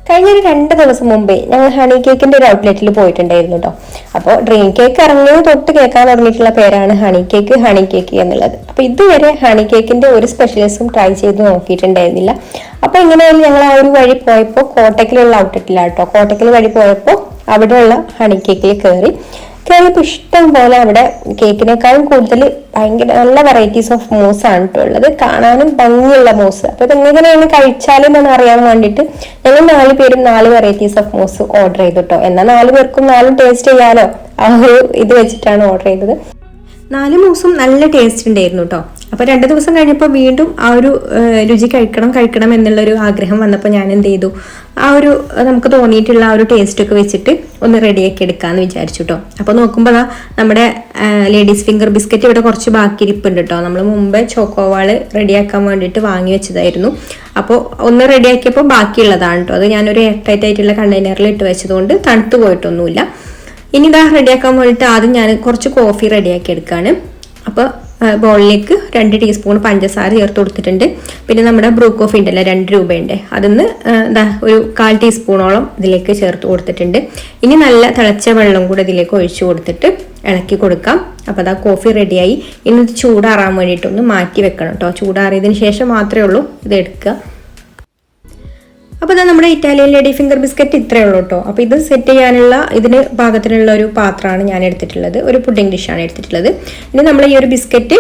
കഴിഞ്ഞൊരു 2 ദിവസം മുമ്പേ ഞങ്ങൾ ഹണി കേക്കിന്റെ ഒരു ഔട്ട്ലെറ്റിൽ പോയിട്ടുണ്ടായിരുന്നു കേട്ടോ. അപ്പോൾ ഡ്രീം കേക്ക് ഇറങ്ങിയത് തൊട്ട് കേൾക്കാൻ തുടങ്ങിയിട്ടുള്ള പേരാണ് ഹണി കേക്ക് എന്നുള്ളത്. അപ്പൊ ഇതുവരെ ഹണി കേക്കിന്റെ ഒരു സ്പെഷ്യലിസ്റ്റും ട്രൈ ചെയ്ത് നോക്കിയിട്ടുണ്ടായിരുന്നില്ല. അപ്പൊ എങ്ങനെയായാലും ഞങ്ങൾ ആ ഒരു വഴി പോയപ്പോൾ കോട്ടക്കിലുള്ള ഔട്ട്ലെറ്റിലാട്ടോ, കോട്ടക്കൽ വഴി പോയപ്പോൾ അവിടെയുള്ള ഹണി കേക്കിൽ കയറിയപ്പോൾ ഇഷ്ടം പോലെ അവിടെ കേക്കിനേക്കാളും കൂടുതൽ ഭയങ്കര നല്ല വെറൈറ്റീസ് ഓഫ് മൂസ് ആണ് കേട്ടോ ഉള്ളത്. കാണാനും ഭംഗിയുള്ള മൂസ്. അപ്പൊ ഇതെങ്ങനെയാണ് കഴിച്ചാലും എന്ന് അറിയാൻ വേണ്ടിയിട്ട് ഞങ്ങൾ 4 പേരും 4 വെറൈറ്റീസ് ഓഫ് മൂസ് ഓർഡർ ചെയ്തു കേട്ടോ. എന്നാൽ 4 പേർക്കും 4 ടേസ്റ്റ് ചെയ്യാലോ, ആ ഒരു ഇത് വെച്ചിട്ടാണ് ഓർഡർ ചെയ്തത്. 4 മൂസും നല്ല ടേസ്റ്റ് ഉണ്ടായിരുന്നു കേട്ടോ. അപ്പൊ 2 ദിവസം കഴിഞ്ഞപ്പോൾ വീണ്ടും ആ ഒരു രുചി കഴിക്കണം എന്നുള്ളൊരു ആഗ്രഹം വന്നപ്പോൾ ഞാൻ എന്ത് ചെയ്തു, ആ ഒരു നമുക്ക് തോന്നിയിട്ടുള്ള ആ ഒരു ടേസ്റ്റ് ഒക്കെ വെച്ചിട്ട് ഒന്ന് റെഡിയാക്കി എടുക്കാന്ന് വിചാരിച്ചു കേട്ടോ. അപ്പൊ നോക്കുമ്പോൾ നമ്മുടെ ലേഡീസ് ഫിംഗർ ബിസ്ക്കറ്റ് ഇവിടെ കുറച്ച് ബാക്കി ഇരിപ്പുണ്ട് കേട്ടോ. നമ്മൾ മുമ്പേ ചോക്കോവാള് റെഡിയാക്കാൻ വേണ്ടിയിട്ട് വാങ്ങി വെച്ചതായിരുന്നു. അപ്പോൾ ഒന്ന് റെഡിയാക്കിയപ്പോൾ ബാക്കിയുള്ളതാണ് കേട്ടോ. അത് ഞാനൊരു എയർ ടൈറ്റ് ആയിട്ടുള്ള കണ്ടെയ്നറിൽ ഇട്ട് വെച്ചതുകൊണ്ട് തണുത്ത് പോയിട്ടൊന്നുമില്ല. ഇനി ഇതാ റെഡിയാക്കാൻ വേണ്ടിയിട്ട് ആദ്യം ഞാൻ കുറച്ച് കോഫി റെഡിയാക്കി എടുക്കുകയാണ്. അപ്പോൾ ബൗളിലേക്ക് 2 ടീസ്പൂൺ പഞ്ചസാര ചേർത്ത് കൊടുത്തിട്ടുണ്ട്. പിന്നെ നമ്മുടെ ബ്രൂ കോഫി ഉണ്ടല്ലോ 2 രൂപയുണ്ട്, അതിന്ന് ഒരു 1/4 ടീസ്പൂണോളം ഇതിലേക്ക് ചേർത്ത് കൊടുത്തിട്ടുണ്ട്. ഇനി നല്ല തിളച്ച വെള്ളം കൂടെ ഇതിലേക്ക് ഒഴിച്ചു കൊടുത്തിട്ട് ഇളക്കി കൊടുക്കാം. അപ്പോൾ അതാ കോഫി റെഡിയായി. ഇനി ഇത് ചൂടാറാൻ വേണ്ടിയിട്ടൊന്ന് മാറ്റി വെക്കണം കേട്ടോ. ചൂടാറിയതിന് ശേഷം മാത്രമേ ഉള്ളൂ ഇത് എടുക്കുക. അപ്പോൾ ഇതാ നമ്മുടെ ഇറ്റാലിയൻ ലേഡി ഫിംഗർ ബിസ്ക്കറ്റ് ഇത്രയേ ഉള്ളൂ കേട്ടോ. അപ്പോൾ ഇത് സെറ്റ് ചെയ്യാനുള്ള ഇതിന് പാകത്തിനുള്ള ഒരു പാത്രമാണ് ഞാൻ എടുത്തിട്ടുള്ളത്, ഒരു പുഡിംഗ് ഡിഷാണ് എടുത്തിട്ടുള്ളത്. ഇനി നമ്മൾ ഈ ഒരു ബിസ്ക്കറ്റ്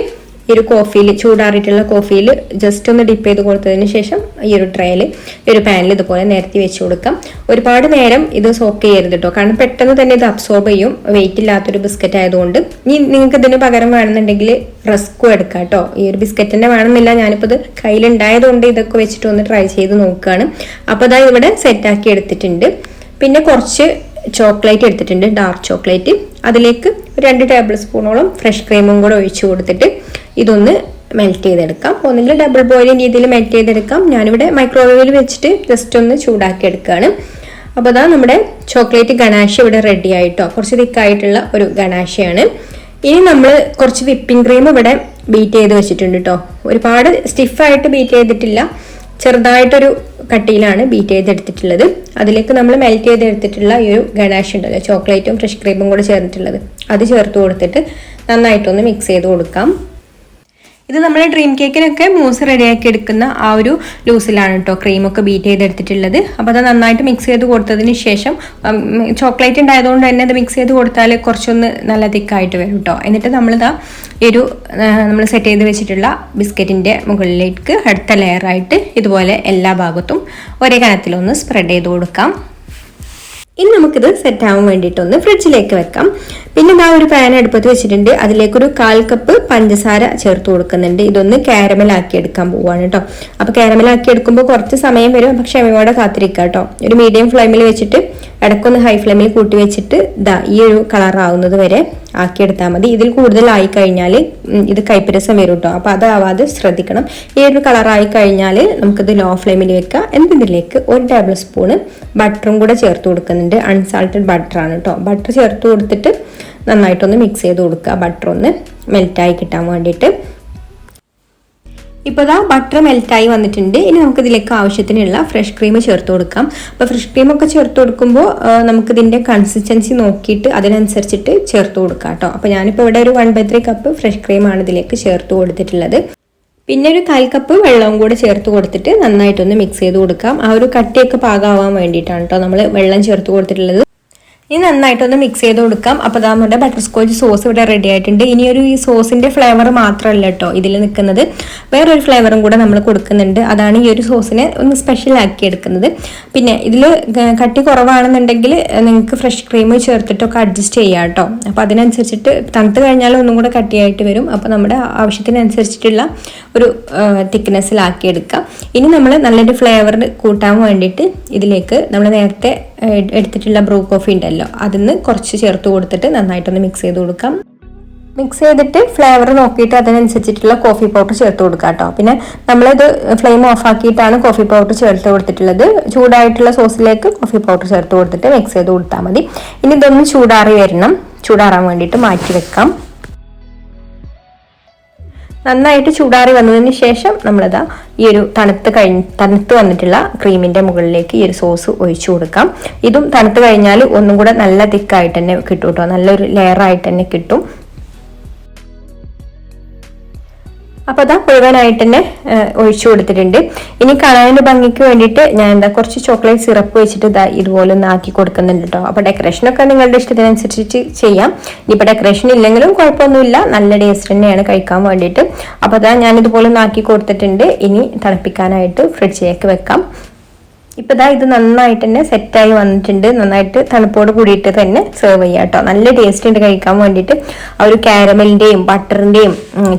ഈ ഒരു കോഫിയിൽ, ചൂടാറിയിട്ടുള്ള കോഫിയിൽ ജസ്റ്റ് ഒന്ന് ഡിപ്പ് ചെയ്ത് കൊടുത്തതിന് ശേഷം ഈ ഒരു ട്രേയിൽ, ഈ ഒരു പാനിൽ ഇതുപോലെ നിരത്തി വെച്ച് കൊടുക്കാം. ഒരുപാട് നേരം ഇത് സോക്ക് ചെയ്യരുത് കേട്ടോ, കാരണം പെട്ടെന്ന് തന്നെ ഇത് അബ്സോർബ് ചെയ്യും, വെയിറ്റ് ഇല്ലാത്തൊരു ബിസ്ക്കറ്റ് ആയതുകൊണ്ട്. ഇനി നിങ്ങൾക്ക് ഇതിന് പകരം വേണമെന്നുണ്ടെങ്കിൽ റസ്കും എടുക്കാം കേട്ടോ. ഈ ഒരു ബിസ്ക്കറ്റിൻ്റെ വേണമെന്നില്ല, ഞാനിപ്പോൾ ഇത് കയ്യിലുണ്ടായതുകൊണ്ട് ഇതൊക്കെ വെച്ചിട്ട് ഒന്ന് ട്രൈ ചെയ്ത് നോക്കുകയാണ്. അപ്പോൾ അതാ ഇവിടെ സെറ്റാക്കി എടുത്തിട്ടുണ്ട്. പിന്നെ കുറച്ച് ചോക്ലേറ്റ് എടുത്തിട്ടുണ്ട്, ഡാർക്ക് ചോക്ലേറ്റ്. അതിലേക്ക് 2 ടേബിൾ സ്പൂണോളം ഫ്രഷ് ക്രീമും കൂടെ ഒഴിച്ചു കൊടുത്തിട്ട് ഇതൊന്ന് മെൽറ്റ് ചെയ്തെടുക്കാം. ഒന്നുകിൽ ഡബിൾ ബോയിലിംഗ് രീതിയിൽ മെൽറ്റ് ചെയ്തെടുക്കാം. ഞാനിവിടെ മൈക്രോവേവിൽ വെച്ചിട്ട് ജസ്റ്റ് ഒന്ന് ചൂടാക്കി എടുക്കുകയാണ്. അപ്പോൾ അതാ നമ്മുടെ ചോക്ലേറ്റ് ഗണാഷ ഇവിടെ റെഡി ആയിട്ടോ. കുറച്ച് തിക്കായിട്ടുള്ള ഒരു ഗണാഷയാണ്. ഇനി നമ്മൾ കുറച്ച് വിപ്പിംഗ് ക്രീം ഇവിടെ ബീറ്റ് ചെയ്ത് വെച്ചിട്ടുണ്ട് കേട്ടോ. ഒരുപാട് സ്റ്റിഫായിട്ട് ബീറ്റ് ചെയ്തിട്ടില്ല, ചെറുതായിട്ടൊരു കട്ടിയിലാണ് ബീറ്റ് ചെയ്തെടുത്തിട്ടുള്ളത്. അതിലേക്ക് നമ്മൾ മെൽറ്റ് ചെയ്തെടുത്തിട്ടുള്ള ഈ ഒരു ഗണാഷ് ഉണ്ടല്ലോ, ചോക്ലേറ്റും ഫ്രഷ് ക്രീമും കൂടെ ചേർന്നിട്ടുള്ളത്, അത് ചേർത്ത് കൊടുത്തിട്ട് നന്നായിട്ടൊന്ന് മിക്സ് ചെയ്ത് കൊടുക്കാം. ഇത് നമ്മുടെ ഡ്രീം കേക്കിനൊക്കെ മൂസ് റെഡിയാക്കി എടുക്കുന്ന ആ ഒരു ലൂസിലാണ് കേട്ടോ ക്രീമൊക്കെ ബീറ്റ് ചെയ്തെടുത്തിട്ടുള്ളത്. അപ്പോൾ അത് നന്നായിട്ട് മിക്സ് ചെയ്ത് കൊടുത്തതിന് ശേഷം, ചോക്ലേറ്റ് ഉണ്ടായതുകൊണ്ട് തന്നെ അത് മിക്സ് ചെയ്ത് കൊടുത്താൽ കുറച്ചൊന്ന് നല്ല തിക്കായിട്ട് വരും കേട്ടോ. എന്നിട്ട് നമ്മളിതാ നമ്മൾ സെറ്റ് ചെയ്ത് വെച്ചിട്ടുള്ള ബിസ്ക്കറ്റിൻ്റെ മുകളിലേക്ക് അടുത്ത ലെയറായിട്ട് ഇതുപോലെ എല്ലാ ഭാഗത്തും ഒരേ കനത്തിലൊന്ന് സ്പ്രെഡ് ചെയ്ത് കൊടുക്കാം. ഇനി നമുക്കിത് സെറ്റ് ആവാൻ വേണ്ടിയിട്ടൊന്ന് ഫ്രിഡ്ജിലേക്ക് വെക്കാം. പിന്നെ ഇതാ ഒരു പാൻ അടുപ്പത്ത് വെച്ചിട്ടുണ്ട്. അതിലേക്കൊരു 1/4 കപ്പ് പഞ്ചസാര ചേർത്ത് കൊടുക്കുന്നുണ്ട്. ഇതൊന്ന് കാരമലാക്കി എടുക്കാൻ പോവാണ് കേട്ടോ. അപ്പോൾ കാരമലാക്കി എടുക്കുമ്പോൾ കുറച്ച് സമയം വരും, പക്ഷെ ക്ഷമയോടെ കാത്തിരിക്കുക കേട്ടോ. ഒരു മീഡിയം ഫ്ലെയിമിൽ വെച്ചിട്ട് ഇടയ്ക്കൊന്ന് ഹൈ ഫ്ലെയിമിൽ കൂട്ടി വെച്ചിട്ട് ഈ ഒരു കളർ ആവുന്നത് വരെ ആക്കിയെടുത്താൽ മതി. ഇതിൽ കൂടുതലായി കഴിഞ്ഞാൽ ഇത് കയ്പ്പരസം വരും കേട്ടോ. അപ്പോൾ അതാവാതെ ശ്രദ്ധിക്കണം. ഈ ഒരു കളറായി കഴിഞ്ഞാൽ നമുക്കിത് ലോ ഫ്ലെയിമിൽ വെക്കാം. എന്നിതിലേക്ക് 1 ടേബിൾ സ്പൂണ് ബട്ടറും കൂടെ ചേർത്ത് കൊടുക്കുന്നുണ്ട്. അൺസാൾട്ടഡ് ബട്ടറാണ് കേട്ടോ. ബട്ടർ ചേർത്ത് കൊടുത്തിട്ട് നന്നായിട്ടൊന്ന് മിക്സ് ചെയ്ത് കൊടുക്കുക, ബട്ടർ ഒന്ന് മെൽറ്റായി കിട്ടാൻ വേണ്ടിയിട്ട്. ഇപ്പോൾ ഇതാ ബട്ടർ മെൽറ്റായി വന്നിട്ടുണ്ട്. ഇനി നമുക്കിതിലേക്ക് ആവശ്യത്തിനുള്ള ഫ്രഷ് ക്രീം ചേർത്ത് കൊടുക്കാം. അപ്പോൾ ഫ്രഷ് ക്രീമൊക്കെ ചേർത്ത് കൊടുക്കുമ്പോൾ നമുക്കിതിൻ്റെ കൺസിസ്റ്റൻസി നോക്കിയിട്ട് അതിനനുസരിച്ചിട്ട് ചേർത്ത് കൊടുക്കാം കേട്ടോ. അപ്പോൾ ഞാനിപ്പോൾ ഇവിടെ ഒരു 1/3 കപ്പ് ഫ്രഷ് ക്രീമാണ് ഇതിലേക്ക് ചേർത്ത് കൊടുത്തിട്ടുള്ളത്. പിന്നെ ഒരു 1/4 കപ്പ് വെള്ളവും കൂടെ ചേർത്ത് കൊടുത്തിട്ട് നന്നായിട്ടൊന്ന് മിക്സ് ചെയ്ത് കൊടുക്കാം. ആ ഒരു കട്ടിയൊക്കെ പാകമാവാൻ വേണ്ടിയിട്ടാണ് കേട്ടോ നമ്മൾ വെള്ളം ചേർത്ത് കൊടുത്തിട്ടുള്ളത്. ഇനി നന്നായിട്ടൊന്ന് മിക്സ് ചെയ്ത് കൊടുക്കാം. അപ്പോൾ നമ്മുടെ ബട്ടർസ്കോച്ച് സോസ് ഇവിടെ റെഡി ആയിട്ടുണ്ട്. ഇനി ഈ സോസിന്റെ ഫ്ലേവർ മാത്രമല്ല കേട്ടോ ഇതിൽ നിൽക്കുന്നത്, വേറൊരു ഫ്ലേവറും കൂടെ നമ്മൾ കൊടുക്കുന്നുണ്ട്. അതാണ് ഈ ഒരു സോസിനെ ഒന്ന് സ്പെഷ്യൽ ആക്കി എടുക്കുന്നത്. പിന്നെ ഇതിൽ കട്ടി കുറവാണെന്നുണ്ടെങ്കിൽ നിങ്ങൾക്ക് ഫ്രഷ് ക്രീം ചേർത്തിട്ടൊക്കെ അഡ്ജസ്റ്റ് ചെയ്യാം കേട്ടോ. അപ്പോൾ അതിനനുസരിച്ചിട്ട് തണുത്ത് കഴിഞ്ഞാൽ ഒന്നും കൂടെ കട്ടിയായിട്ട് വരും. അപ്പോൾ നമ്മുടെ ആവശ്യത്തിനനുസരിച്ചിട്ടുള്ള ഒരു തിക്നെസ്സിലാക്കി എടുക്കാം. ഇനി നമ്മൾ നല്ലൊരു ഫ്ലേവർ കൂട്ടാൻ വേണ്ടിയിട്ട് ഇതിലേക്ക് നമ്മൾ നേരത്തെ എടുത്തിട്ടുള്ള ബ്രൂ കോഫി ഉണ്ടല്ലോ, അതിന്ന് കുറച്ച് ചേർത്ത് കൊടുത്തിട്ട് നന്നായിട്ടൊന്ന് മിക്സ് ചെയ്ത് കൊടുക്കാം. മിക്സ് ചെയ്തിട്ട് ഫ്ലേവർ നോക്കിയിട്ട് അതിനനുസരിച്ചിട്ടുള്ള കോഫി പൗഡർ ചേർത്ത് കൊടുക്കാം കേട്ടോ. പിന്നെ നമ്മളിത് ഫ്ലെയിം ഓഫ് ആക്കിയിട്ടാണ് കോഫി പൗഡർ ചേർത്ത് കൊടുത്തിട്ടുള്ളത്. ചൂടായിട്ടുള്ള സോസിലേക്ക് കോഫി പൗഡർ ചേർത്ത് കൊടുത്തിട്ട് മിക്സ് ചെയ്ത് കൊടുത്താൽ മതി. ഇനി ഇതൊന്ന് ചൂടാറാൻ വേണ്ടിയിട്ട് മാറ്റി വെക്കാം. നന്നായിട്ട് ചൂടാറി വന്നതിന് ശേഷം നമ്മളിതാ ഈ ഒരു തണുത്ത് വന്നിട്ടുള്ള ക്രീമിന്റെ മുകളിലേക്ക് ഈ ഒരു സോസ് ഒഴിച്ചു കൊടുക്കാം. ഇതും തണുത്ത് കഴിഞ്ഞാൽ ഒന്നും കൂടെ നല്ല തിക്കായിട്ട് തന്നെ കിട്ടും കേട്ടോ, നല്ലൊരു ലെയർ ആയിട്ട് തന്നെ കിട്ടും. അപ്പോൾ അതാ മുഴുവനായിട്ട് തന്നെ ഒഴിച്ചു കൊടുത്തിട്ടുണ്ട്. ഇനി കാണാനൊരു ഭംഗിക്ക് വേണ്ടിയിട്ട് ഞാൻ കുറച്ച് ചോക്ലേറ്റ് സിറപ്പ് വെച്ചിട്ട് ഇതുപോലെ ഒന്ന് ആക്കി കൊടുക്കുന്നുണ്ട് കേട്ടോ. അപ്പോൾ ഡെക്കറേഷനൊക്കെ നിങ്ങളുടെ ഇഷ്ടത്തിനനുസരിച്ച് ചെയ്യാം. ഇനിയിപ്പോൾ ഡെക്കറേഷൻ ഇല്ലെങ്കിലും കുഴപ്പമൊന്നുമില്ല, നല്ല ടേസ്റ്റ് തന്നെയാണ് കഴിക്കാൻ വേണ്ടിയിട്ട്. അപ്പോൾ അതാ ഞാൻ ഇതുപോലെ ഒന്ന് ആക്കി കൊടുത്തിട്ടുണ്ട്. ഇനി തണുപ്പിക്കാനായിട്ട് ഫ്രിഡ്ജിലേക്ക് വെക്കാം. ഇപ്പൊ ഇതാ ഇത് നന്നായിട്ട് തന്നെ സെറ്റായി വന്നിട്ടുണ്ട്. നന്നായിട്ട് തണുപ്പോട് കൂടിയിട്ട് തന്നെ സെർവ് ചെയ്യാം കേട്ടോ. നല്ല ടേസ്റ്റ് ഉണ്ട് കഴിക്കാൻ വേണ്ടിയിട്ട്. ആ ഒരു കാരമലിന്റെയും ബട്ടറിന്റെയും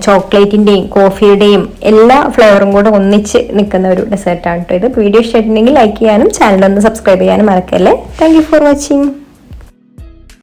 ചോക്ലേറ്റിന്റെയും കോഫിയുടെയും എല്ലാ ഫ്ലേവറും കൂടെ ഒന്നിച്ച് നിൽക്കുന്ന ഒരു ഡെസേർട്ടാണ് കേട്ടോ ഇത്. വീഡിയോ ഇഷ്ടമായിട്ടുണ്ടെങ്കിൽ ലൈക്ക് ചെയ്യാനും ചാനൽ ഒന്ന് സബ്സ്ക്രൈബ് ചെയ്യാനും മറക്കല്ലേ. Thank you for watching.